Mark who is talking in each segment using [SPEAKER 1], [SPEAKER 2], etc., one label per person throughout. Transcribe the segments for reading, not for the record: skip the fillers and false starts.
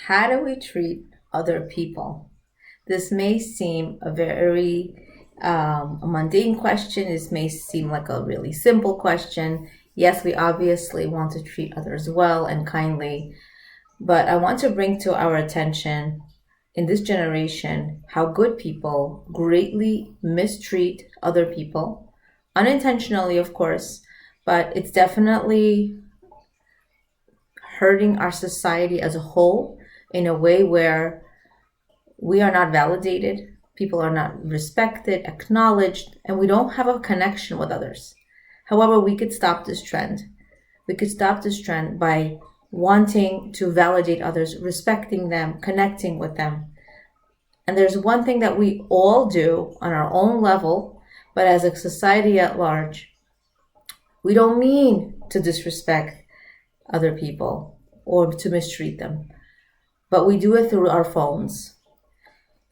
[SPEAKER 1] How do we treat other people? This may seem a very mundane question. This may seem like a really simple question. Yes, we obviously want to treat others well and kindly, but I want to bring to our attention in this generation how good people greatly mistreat other people, unintentionally, of course, but it's definitely hurting our society as a whole in a way where we are not validated, people are not respected, acknowledged, and we don't have a connection with others. However, we could stop this trend. We could stop this trend by wanting to validate others, respecting them, connecting with them. And there's one thing that we all do on our own level, but as a society at large, we don't mean to disrespect other people or to mistreat them, but we do it through our phones,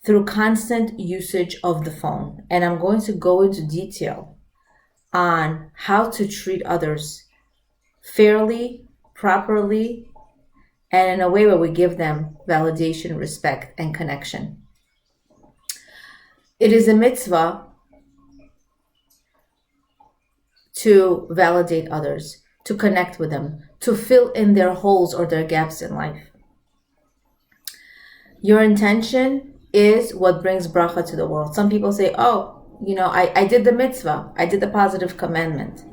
[SPEAKER 1] through constant usage of the phone. And I'm going to go into detail on how to treat others fairly, properly, and in a way where we give them validation, respect, and connection. It is a mitzvah to validate others, to connect with them, to fill in their holes or their gaps in life. Your intention is what brings bracha to the world. Some people say, I did the mitzvah, I did the positive commandment.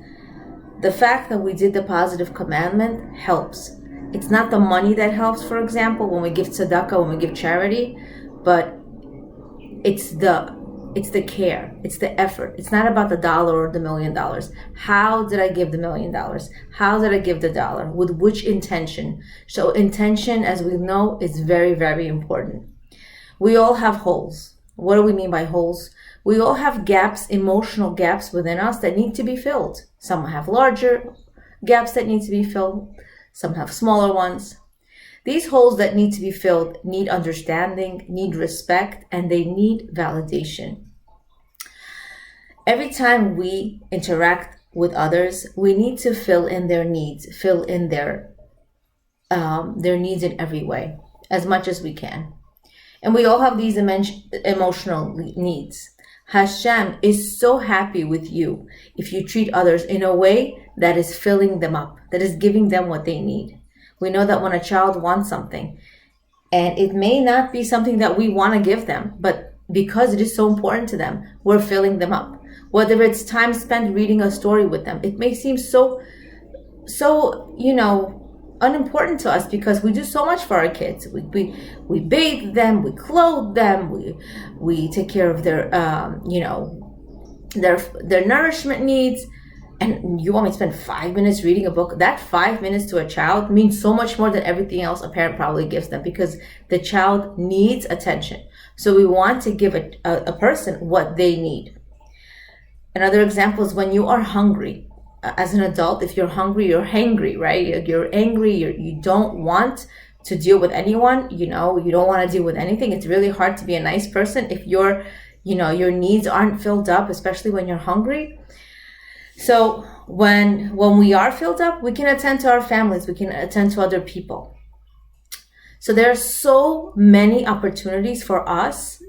[SPEAKER 1] The fact that we did the positive commandment helps. It's not the money that helps, for example, when we give tzedakah, when we give charity, but it's the care, it's the effort. It's not about the dollar or the $1 million. How did I give the $1 million? How did I give the dollar? With which intention? So intention, as we know, is very, very important. We all have holes. What do we mean by holes? We all have gaps, emotional gaps within us that need to be filled. Some have larger gaps that need to be filled. Some have smaller ones. These holes that need to be filled need understanding, need respect, and they need validation. Every time we interact with others, we need to fill in their needs, fill in their needs in every way, as much as we can. And we all have these emotional needs. Hashem is so happy with you if you treat others in a way that is filling them up, that is giving them what they need. We know that when a child wants something, and it may not be something that we want to give them, but because it is so important to them, we're filling them up. Whether it's time spent reading a story with them, it may seem so unimportant to us because we do so much for our kids. We bathe them, we clothe them, we take care of their their nourishment needs. And you want me to spend 5 minutes reading a book? That 5 minutes to a child means so much more than everything else a parent probably gives them, because the child needs attention. So we want to give a person what they need. Another example is when you are hungry. As an adult, if you're hungry, you're hangry, right? You're angry, you don't want to deal with anyone, you don't want to deal with anything. It's really hard to be a nice person if your needs aren't filled up, especially when you're hungry. So when we are filled up, we can attend to our families, we can attend to other people. So there are so many opportunities for us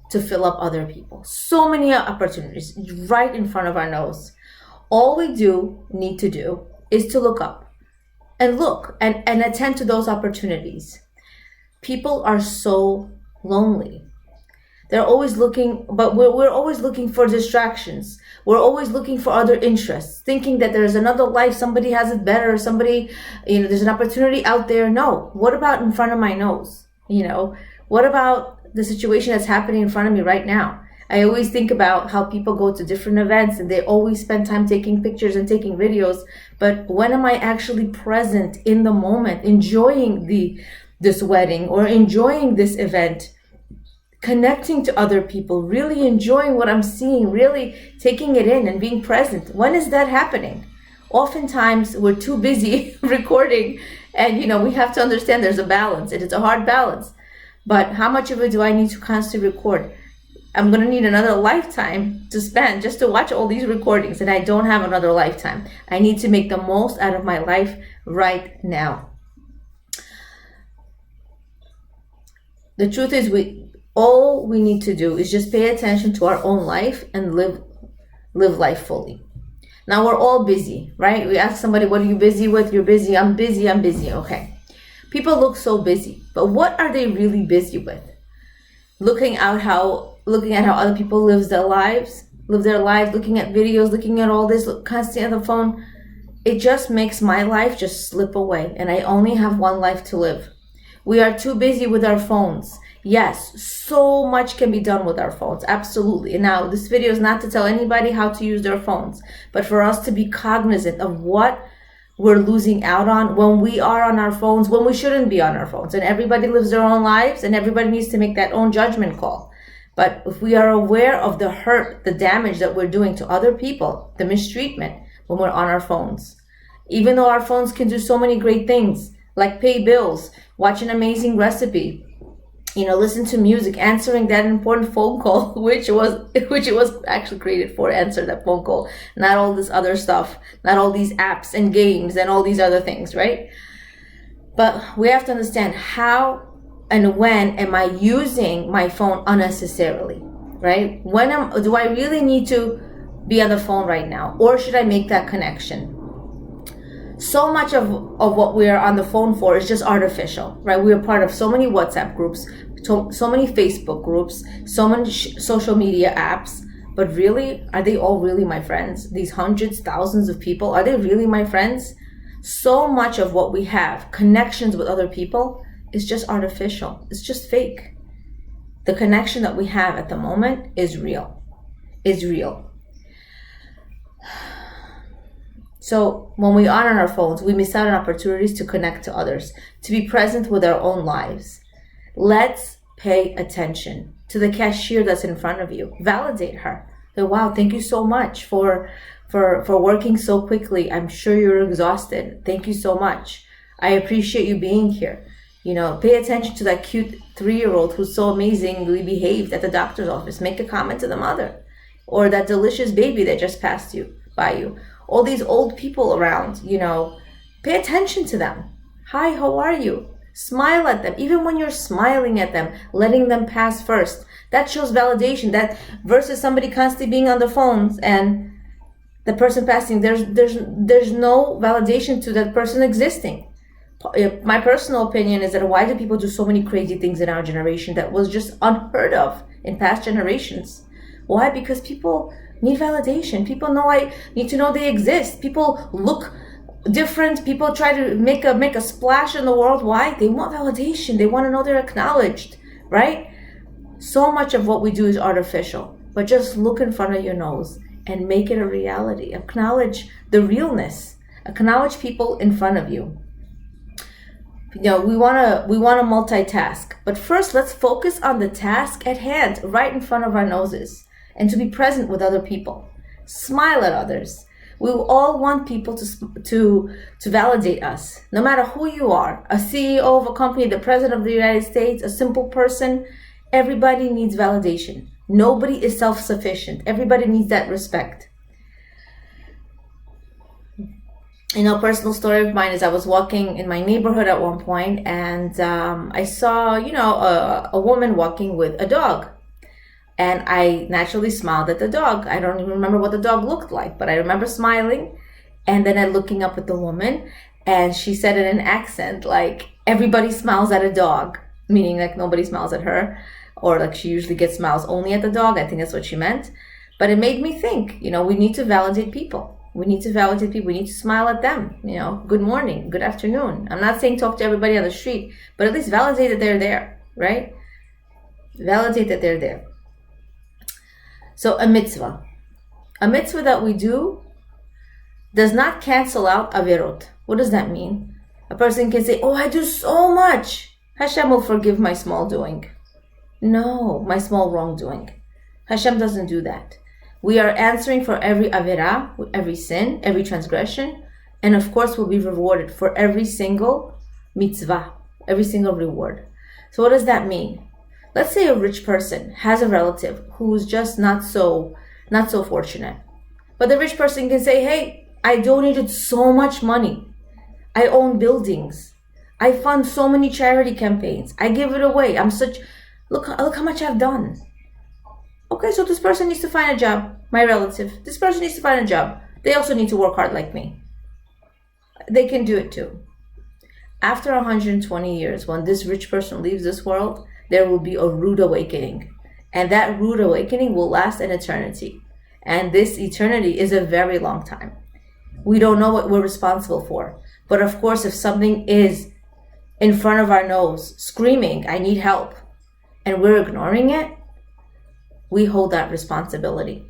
[SPEAKER 1] to fill up other people. So many opportunities right in front of our nose. All we need to do is to look up and look and attend to those opportunities. People are so lonely. They're always looking, but we're always looking for distractions. We're always looking for other interests, thinking that there's another life, somebody has it better, somebody, there's an opportunity out there. No, what about in front of my nose? What about the situation that's happening in front of me right now? I always think about how people go to different events and they always spend time taking pictures and taking videos. But when am I actually present in the moment, enjoying this wedding or enjoying this event, connecting to other people, really enjoying what I'm seeing, really taking it in and being present? When is that happening? Oftentimes we're too busy recording, and we have to understand there's a balance. It is a hard balance. But how much of it do I need to constantly record? I'm going to need another lifetime to spend just to watch all these recordings, and I don't have another lifetime. I need to make the most out of my life right now. The truth is, all we need to do is just pay attention to our own life and live life fully. Now, we're all busy, right? We ask somebody, what are you busy with? You're busy. I'm busy. I'm busy. Okay. People look so busy, but what are they really busy with? Looking at how other people live their lives, looking at videos, looking at all this, constantly on the phone. It just makes my life just slip away, and I only have one life to live. We are too busy with our phones. Yes, so much can be done with our phones, absolutely. And now this video is not to tell anybody how to use their phones, but for us to be cognizant of what we're losing out on when we are on our phones, when we shouldn't be on our phones. And everybody lives their own lives, and everybody needs to make that own judgment call. But if we are aware of the hurt, the damage that we're doing to other people, the mistreatment when we're on our phones, even though our phones can do so many great things, like pay bills, watch an amazing recipe, listen to music, answering that important phone call, which it was actually created for, answer that phone call, not all this other stuff, not all these apps and games and all these other things, right? But we have to understand how and when am I using my phone unnecessarily, right? Do I really need to be on the phone right now, or should I make that connection? So much of what we are on the phone for is just artificial, right? We are part of so many WhatsApp groups, so many Facebook groups, so many social media apps, but really, are they all really my friends? These hundreds, thousands of people, are they really my friends? So much of what we have, connections with other people, is just artificial. It's just fake. The connection that we have at the moment is real. So when we are on our phones, we miss out on opportunities to connect to others, to be present with our own lives. Let's pay attention to the cashier that's in front of you. Validate her. Say, wow, thank you so much for working so quickly. I'm sure you're exhausted. Thank you so much. I appreciate you being here. Pay attention to that cute 3-year-old who's so amazingly behaved at the doctor's office. Make a comment to the mother. Or that delicious baby that just passed by you. All these old people around, pay attention to them. Hi, how are you? Smile at them. Even when you're smiling at them, letting them pass first. That shows validation. That versus somebody constantly being on the phones and the person passing, there's no validation to that person existing. My personal opinion is that why do people do so many crazy things in our generation that was just unheard of in past generations? Why? Because people need validation. People need to know they exist. People look different. People try to make a splash in the world. Why? They want validation. They want to know they're acknowledged, right? So much of what we do is artificial, but just look in front of your nose and make it a reality. Acknowledge the realness. Acknowledge people in front of you. We want to multitask, but first let's focus on the task at hand, right in front of our noses, and to be present with other people. Smile at others. We all want people to validate us, no matter who you are. A CEO of a company, the president of the United States, a simple person. Everybody needs validation. Nobody is self-sufficient. Everybody needs that respect. Personal story of mine is I was walking in my neighborhood at one point, and I saw, a woman walking with a dog. And I naturally smiled at the dog. I don't even remember what the dog looked like, but I remember smiling. And then I looking up at the woman, and she said in an accent, like, everybody smiles at a dog, meaning like nobody smiles at her, or like she usually gets smiles only at the dog. I think that's what she meant. But it made me think, we need to validate people. We need to validate people. We need to smile at them. Good morning, good afternoon. I'm not saying talk to everybody on the street, but at least validate that they're there, right? Validate that they're there. So a mitzvah that we do does not cancel out averot. What does that mean? A person can say, oh, I do so much. Hashem will forgive my small doing. No, my small wrongdoing. Hashem doesn't do that. We are answering for every averah, every sin, every transgression, and of course we'll be rewarded for every single mitzvah, every single reward. So what does that mean? Let's say a rich person has a relative who's just not so fortunate. But the rich person can say, hey, I donated so much money. I own buildings. I fund so many charity campaigns. I give it away. Look how much I've done. Okay, so this person needs to find a job. My relative. This person needs to find a job. They also need to work hard like me. They can do it too. After 120 years, when this rich person leaves this world, there will be a rude awakening. And that rude awakening will last an eternity. And this eternity is a very long time. We don't know what we're responsible for. But of course, if something is in front of our nose, screaming, I need help, and we're ignoring it, we hold that responsibility.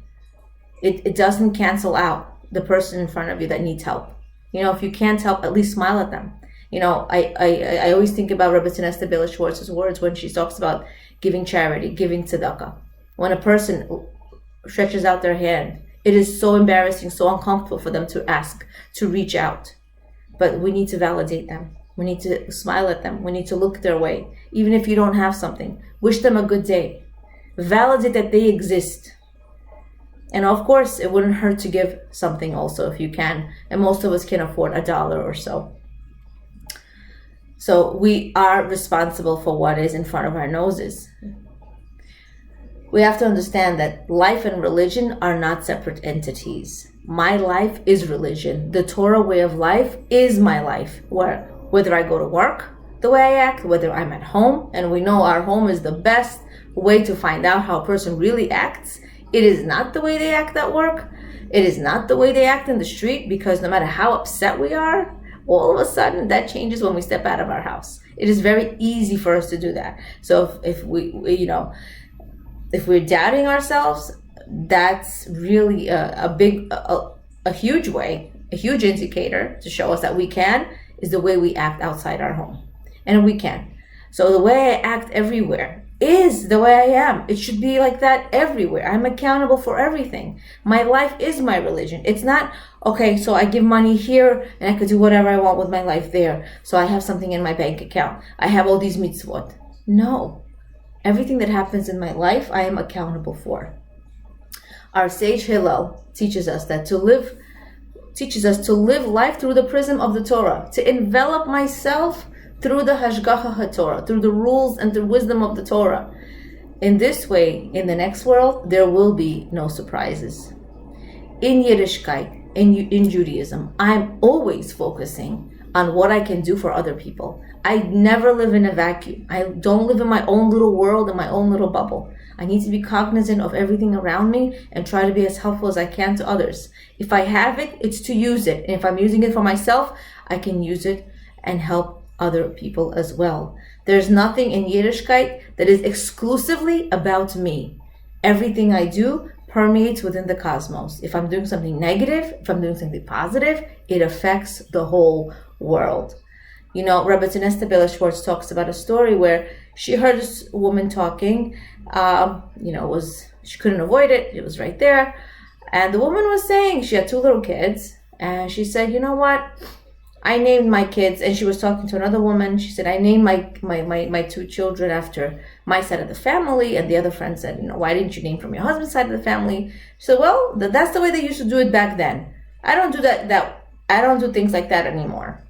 [SPEAKER 1] It doesn't cancel out the person in front of you that needs help. If you can't help, at least smile at them. I always think about Rabbi Schwartz's words when she talks about giving charity, giving tzedakah. When a person stretches out their hand, it is so embarrassing, so uncomfortable for them to ask, to reach out. But we need to validate them. We need to smile at them. We need to look their way. Even if you don't have something, wish them a good day. Validate that they exist. And of course, it wouldn't hurt to give something also if you can. And most of us can afford $1 or so. So we are responsible for what is in front of our noses. We have to understand that life and religion are not separate entities. My life is religion. The Torah way of life is my life. Whether I go to work, the way I act, whether I'm at home, and we know our home is the best way to find out how a person really acts. It is not the way they act at work. It is not the way they act in the street, because no matter how upset we are, all of a sudden that changes when we step out of our house. It is very easy for us to do that. So if we're doubting ourselves, that's really a huge way, a huge indicator to show us that we can, is the way we act outside our home. And we can. So the way I act everywhere is the way I am. It should be like that everywhere. I'm accountable for everything. My life is my religion. It's not, okay, so I give money here and I could do whatever I want with my life there. So I have something in my bank account. I have all these mitzvot. No. Everything that happens in my life, I am accountable for. Our sage Hillel teaches us to live life through the prism of the Torah, to envelop myself through the Hashgacha HaTorah, through the rules and the wisdom of the Torah. In this way, in the next world, there will be no surprises. In Yiddishkeit, in Judaism, I'm always focusing on what I can do for other people. I never live in a vacuum. I don't live in my own little world, in my own little bubble. I need to be cognizant of everything around me and try to be as helpful as I can to others. If I have it, it's to use it. And if I'm using it for myself, I can use it and help other people as well. There's nothing in Yiddishkeit that is exclusively about me. Everything I do permeates within the cosmos. If I'm doing something negative, if I'm doing something positive, it affects the whole world. Rabbi Schwartz talks about a story where she heard this woman talking. She couldn't avoid it. It was right there. And the woman was saying she had 2 little kids. And she said, you know what? I named my kids, and she was talking to another woman. She said, I named my 2 children after my side of the family. And the other friend said, why didn't you name from your husband's side of the family? She said, well, that's the way they used to do it back then. I don't do that. I don't do things like that anymore.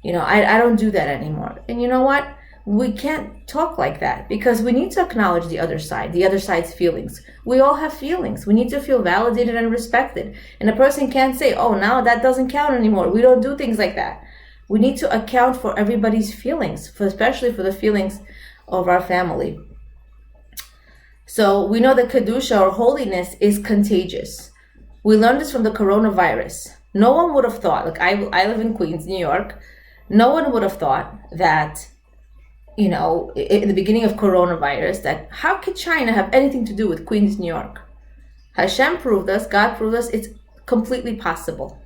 [SPEAKER 1] I don't do that anymore. And you know what? We can't talk like that, because we need to acknowledge the other side's feelings. We all have feelings. We need to feel validated and respected. And a person can't say, oh, now that doesn't count anymore. We don't do things like that. We need to account for everybody's feelings, especially for the feelings of our family. So we know that Kedusha, or holiness, is contagious. We learned this from the coronavirus. No one would have thought, I live in Queens, New York. No one would have thought that, in the beginning of coronavirus, that how could China have anything to do with Queens, New York? Hashem proved us, God proved us, it's completely possible.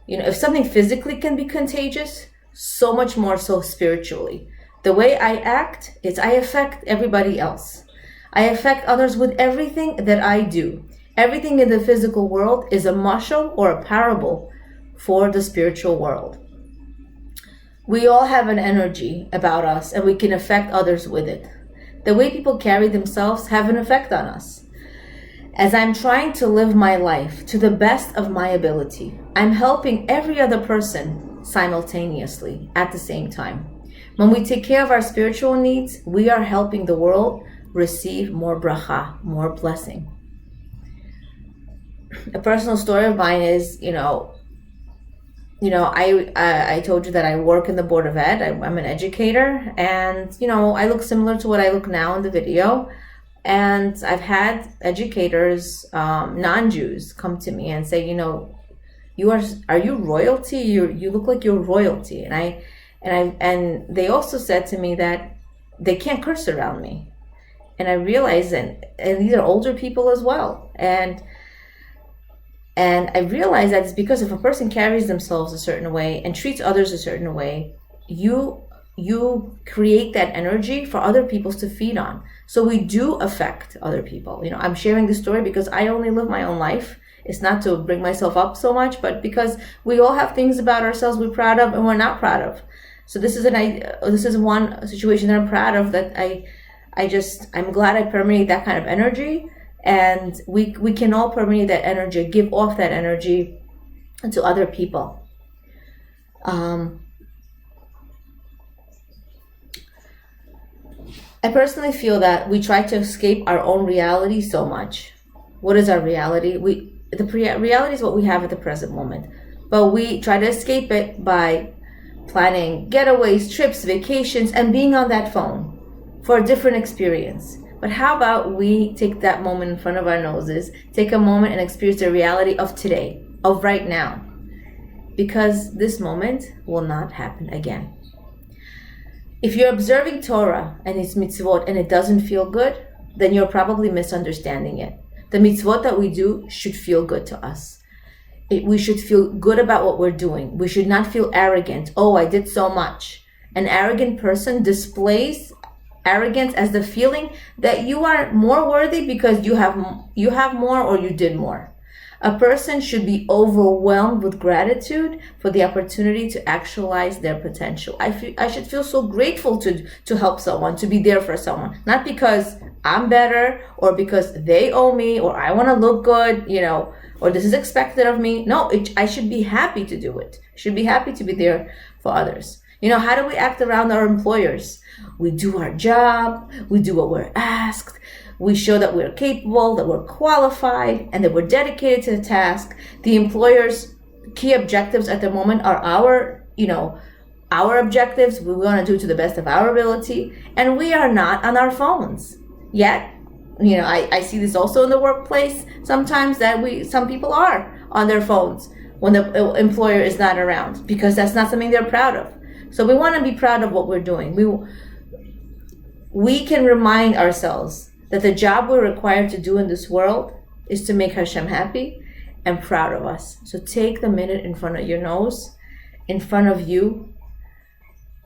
[SPEAKER 1] If something physically can be contagious, so much more so spiritually. The way I act is I affect everybody else. I affect others with everything that I do. Everything in the physical world is a mashal, or a parable, for the spiritual world. We all have an energy about us, and we can affect others with it. The way people carry themselves have an effect on us. As I'm trying to live my life to the best of my ability, I'm helping every other person simultaneously at the same time. When we take care of our spiritual needs, we are helping the world receive more bracha, more blessing. A personal story of mine is, I told you that I work in the board of ed. I'm an educator, and I look similar to what I look now in the video. And I've had educators, non-Jews, come to me and say, are you royalty? You look like you're royalty. And they also said to me that they can't curse around me. And I realized, and these are older people as well. And I realized that it's because if a person carries themselves a certain way and treats others a certain way, you create that energy for other people to feed on. So we do affect other people. I'm sharing this story because I only live my own life. It's not to bring myself up so much, but because we all have things about ourselves we're proud of and we're not proud of. So this is one situation that I'm proud of, that I'm glad I permeate that kind of energy. And we can all permeate that energy, give off that energy to other people. I personally feel that we try to escape our own reality so much. What is our reality? The reality is what we have at the present moment. But we try to escape it by planning getaways, trips, vacations, and being on that phone for a different experience. But how about we take that moment in front of our noses, take a moment and experience the reality of today, of right now, because this moment will not happen again. If you're observing Torah and its mitzvot and it doesn't feel good, then you're probably misunderstanding it. The mitzvot that we do should feel good to us. We should feel good about what we're doing. We should not feel arrogant. Oh, I did so much. An arrogant person displays arrogance as the feeling that you are more worthy because you have more or you did more. A person should be overwhelmed with gratitude for the opportunity to actualize their potential. I should feel so grateful to help someone, to be there for someone, not because I'm better or because they owe me or I want to look good, or this is expected of me. No, I should be happy to do it. I should be happy to be there for others. How do we act around our employers? We do our job, we do what we're asked, we show that we're capable, that we're qualified, and that we're dedicated to the task. The employer's key objectives at the moment are our objectives. We want to do to the best of our ability, and we are not on our phones. Yet, I see this also in the workplace sometimes, that some people are on their phones when the employer is not around, because that's not something they're proud of. So we want to be proud of what we're doing. We can remind ourselves that the job we're required to do in this world is to make Hashem happy and proud of us. So take the minute in front of your nose, in front of you,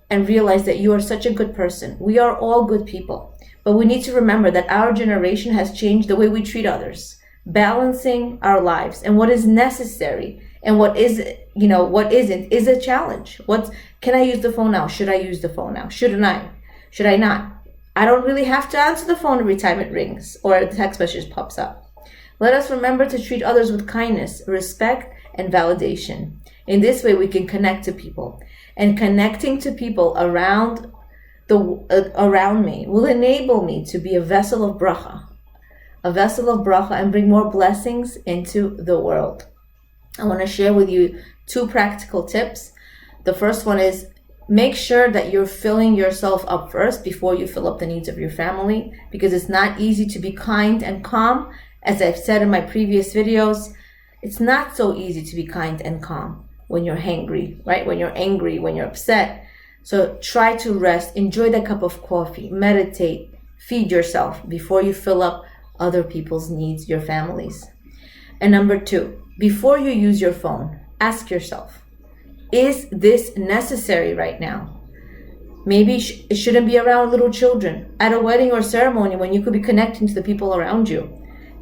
[SPEAKER 1] and realize that you are such a good person. We are all good people, but we need to remember that our generation has changed the way we treat others, balancing our lives and what is necessary and what isn't is a challenge. Can I use the phone now? Should I use the phone now? Shouldn't I? Should I not? I don't really have to answer the phone every time it rings or a text message pops up. Let us remember to treat others with kindness, respect, and validation. In this way, we can connect to people. And connecting to people around me will enable me to be a vessel of bracha, and bring more blessings into the world. I want to share with you 2 practical tips. The first one is, make sure that you're filling yourself up first before you fill up the needs of your family, because it's not easy to be kind and calm. As I've said in my previous videos, it's not so easy to be kind and calm when you're hangry, right? When you're angry, when you're upset. So try to rest, enjoy that cup of coffee, meditate, feed yourself before you fill up other people's needs, your families. And number 2, before you use your phone, ask yourself, is this necessary right now? Maybe it shouldn't be around little children at a wedding or ceremony when you could be connecting to the people around you.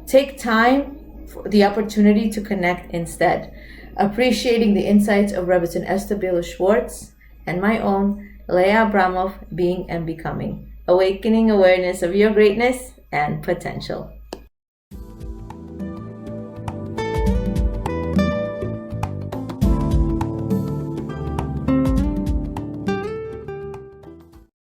[SPEAKER 1] Take time for the opportunity to connect instead. Appreciating the insights of Rebbetzin Esther Bila Schwartz and my own Leah Abramov, Being and Becoming. Awakening awareness of your greatness and potential.